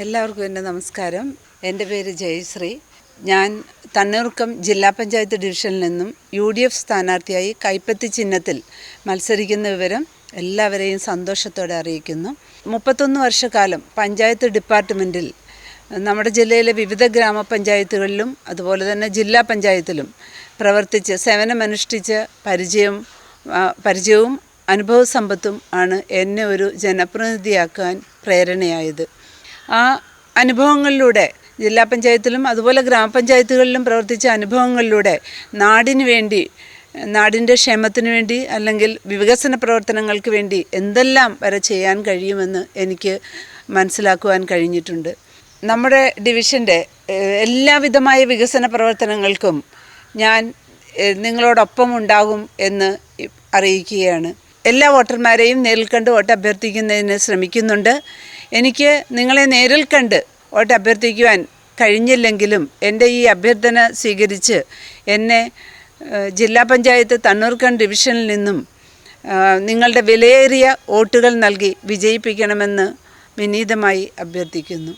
എല്ലാവർക്കും എൻ്റെ നമസ്കാരം. എൻ്റെ പേര് ജയശ്രീ. ഞാൻ തണ്ണീർമുക്കം ജില്ലാ പഞ്ചായത്ത് ഡിവിഷനിൽ നിന്നും UDF സ്ഥാനാർത്ഥിയായി കൈപ്പത്തി ചിഹ്നത്തിൽ മത്സരിക്കുന്ന വിവരം എല്ലാവരെയും സന്തോഷത്തോടെ അറിയിക്കുന്നു. 31 വർഷക്കാലം പഞ്ചായത്ത് ഡിപ്പാർട്ട്മെൻറ്റിൽ നമ്മുടെ ജില്ലയിലെ വിവിധ ഗ്രാമപഞ്ചായത്തുകളിലും അതുപോലെ തന്നെ ജില്ലാ പഞ്ചായത്തിലും പ്രവർത്തിച്ച് സേവനമനുഷ്ഠിച്ച പരിചയവും അനുഭവസമ്പത്തും ആണ് എന്നെ ഒരു ജനപ്രതിനിധിയാക്കാൻ പ്രേരണയായത്. ആ അനുഭവങ്ങളിലൂടെ ജില്ലാ പഞ്ചായത്തിലും അതുപോലെ ഗ്രാമപഞ്ചായത്തുകളിലും പ്രവർത്തിച്ച അനുഭവങ്ങളിലൂടെ നാടിന് വേണ്ടി, നാടിൻ്റെ ക്ഷേമത്തിന് വേണ്ടി അല്ലെങ്കിൽ വികസന പ്രവർത്തനങ്ങൾക്ക് വേണ്ടി എന്തെല്ലാം വരെ ചെയ്യാൻ കഴിയുമെന്ന് എനിക്ക് മനസ്സിലാക്കുവാൻ കഴിഞ്ഞിട്ടുണ്ട്. നമ്മുടെ ഡിവിഷൻ്റെ എല്ലാവിധമായ വികസന പ്രവർത്തനങ്ങൾക്കും ഞാൻ നിങ്ങളോടൊപ്പം ഉണ്ടാകും എന്ന് അറിയിക്കുകയാണ്. എല്ലാ വോട്ടർമാരെയും നേരിൽ കണ്ട് വോട്ട് അഭ്യർത്ഥിക്കുന്നതിന് ശ്രമിക്കുന്നുണ്ട്. എനിക്ക് നിങ്ങളെ നേരിൽ കണ്ട് വോട്ട് അഭ്യർത്ഥിക്കുവാൻ കഴിഞ്ഞില്ലെങ്കിലും എൻ്റെ ഈ അഭ്യർത്ഥന സ്വീകരിച്ച് എന്നെ ജില്ലാ പഞ്ചായത്ത് തണ്ണീർമുക്കം ഡിവിഷനിൽ നിന്നും നിങ്ങളുടെ വിലയേറിയ വോട്ടുകൾ നൽകി വിജയിപ്പിക്കണമെന്ന് വിനീതമായി അഭ്യർത്ഥിക്കുന്നു.